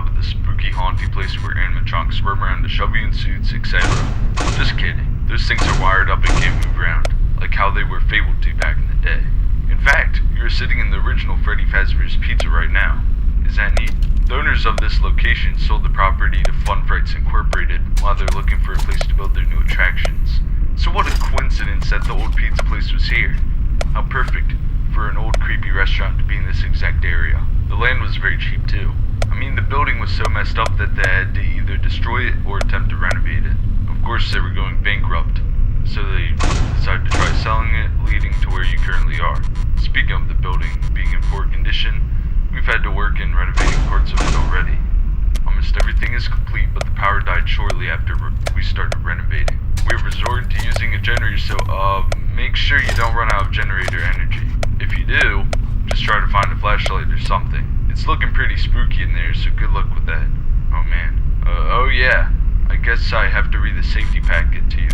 top of the spooky haunty place where animatronics roam around to shove you in suits, etc. Just kidding. Those things are wired up and can't move around, like how they were fabled to back in the day. In fact, you're sitting in the original FredBear's Pizza right now. Is that neat? The owners of this location sold the property to Fright Incorporated while they're looking for a place to build their new attractions. So what a coincidence that the old pizza place was here. How perfect for an old creepy restaurant to be in this exact area. The land was very cheap too. I mean, the building was so messed up that they had to either destroy it or attempt to renovate it. Of course, they were going bankrupt, so they decided to try selling it, leading to where you currently are. Speaking of the building being in poor condition, we've had to work in renovating parts of it already. Almost everything is complete, but the power died shortly after we started renovating. We have resorted to using a generator, so make sure you don't run out of generator energy. If you do, just try to find a flashlight or something. It's looking pretty spooky in there, so good luck with that. Oh man. Oh yeah. I guess I have to read the safety packet to you.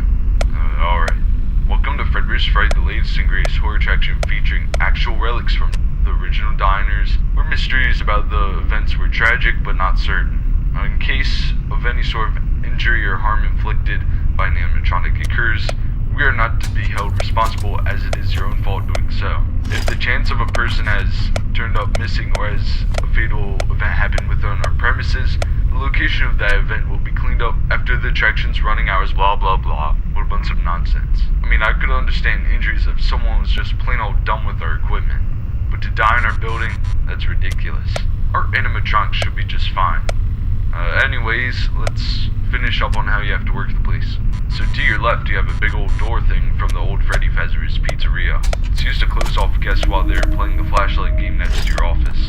Alright. Welcome to FredBear's Fright, the latest and greatest horror attraction featuring actual relics from the original diners, where mysteries about the events were tragic but not certain. In case of any sort of injury or harm inflicted by an animatronic occurs, we are not to be held responsible, as it is your own fault doing so. If the chance of a person has turned up missing or has a fatal event happened within our premises, the location of that event will be cleaned up after the attraction's running hours, blah blah blah. What a bunch of nonsense. I mean, I could understand injuries if someone was just plain old dumb with our equipment, but to die in our building, that's ridiculous. Our animatronics should be just fine. Anyways, let's finish up on how you have to work the place. So to your left, you have a big old door thing from the old FredBear's Pizzeria. It's used to close off guests while they're playing the flashlight game next to your office.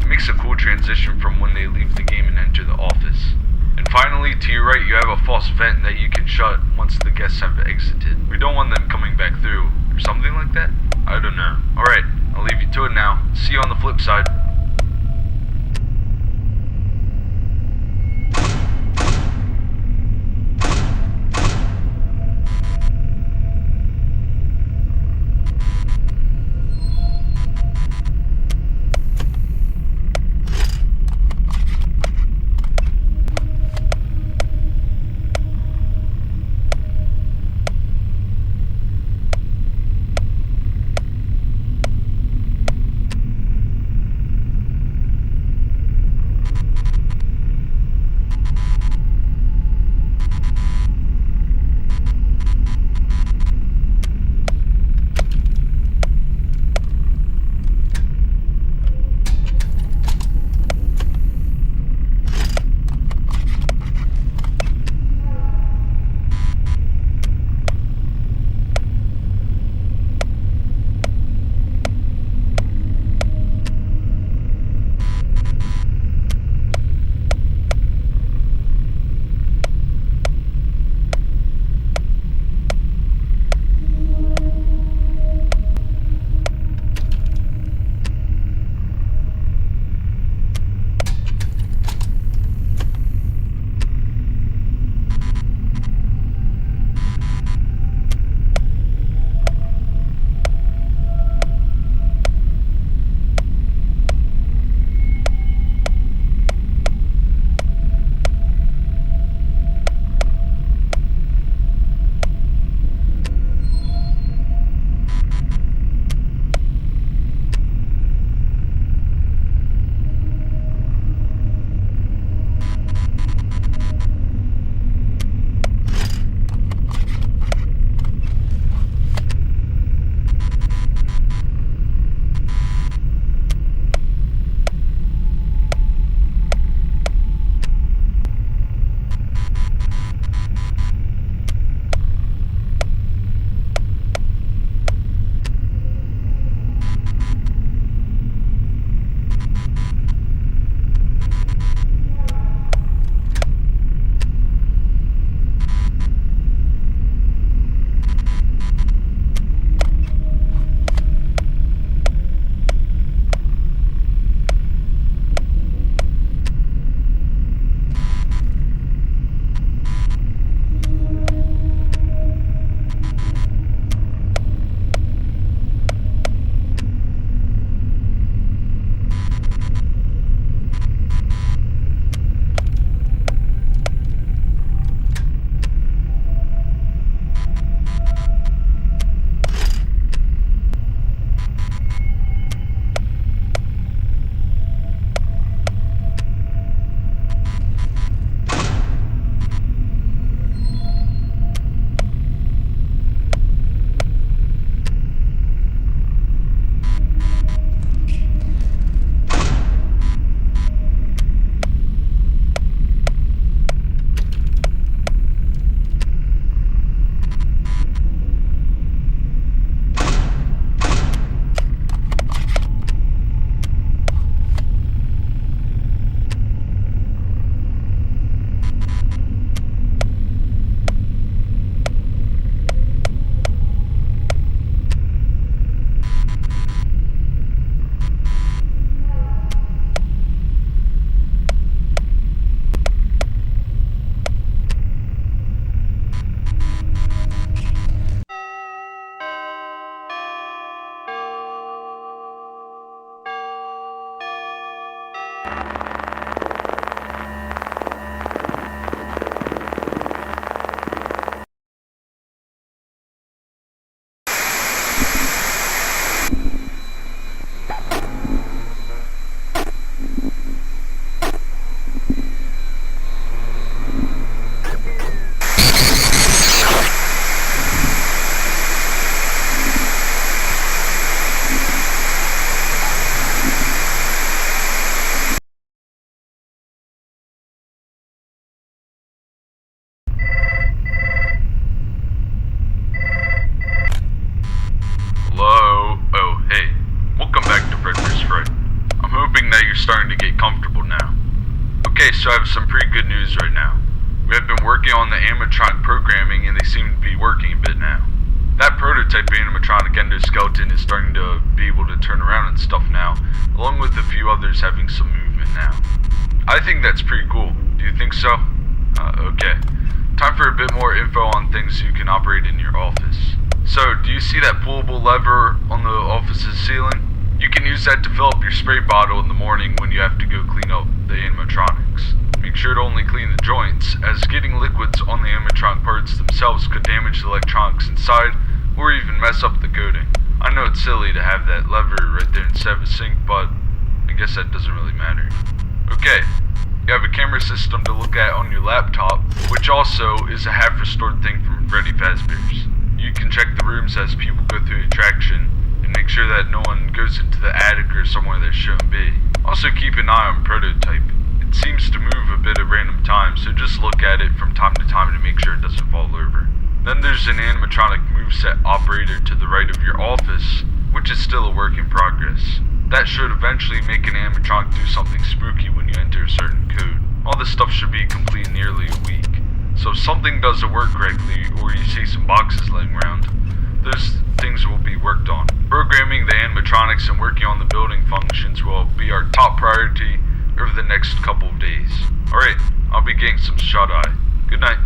It makes a cool transition from when they leave the game and enter the office. And finally, to your right, you have a false vent that you can shut once the guests have exited. We don't want them coming back through, or something like that? I don't know. Alright, I'll leave you to it now. See you on the flip side. Hello? Oh, hey. Welcome back to FredBear's Fright. I'm hoping that you're starting to get comfortable now. Okay, so I have some pretty good news right now. We have been working on the animatronic programming and they seem to be working a bit now. That prototype animatronic endoskeleton is starting to be able to turn around and stuff now, along with a few others having some movement now. I think that's pretty cool. Do you think so? Okay. Time for a bit more info on things you can operate in your office. So, do you see that pullable lever on the office's ceiling? You can use that to fill up your spray bottle in the morning when you have to go clean up the animatronics. Make sure to only clean the joints, as getting liquids on the animatronic parts themselves could damage the electronics inside, or even mess up the coating. I know it's silly to have that lever right there instead of a sink, but I guess that doesn't really matter. Okay, you have a camera system to look at on your laptop, which also is a half-restored thing from FredBear's. You can check the rooms as people go through the attraction, and make sure that no one goes into the attic or somewhere they shouldn't be. Also keep an eye on prototype. It seems to move a bit at random times, so just look at it from time to time to make sure it doesn't fall over. Then there's an animatronic moveset operator to the right of your office, which is still a work in progress. That should eventually make an animatronic do something spooky when you enter a certain code. All this stuff should be complete in nearly a week. So if something doesn't work correctly, or you see some boxes laying around, those things will be worked on. Programming the animatronics and working on the building functions will be our top priority over the next couple of days. Alright, I'll be getting some shut-eye. Good night.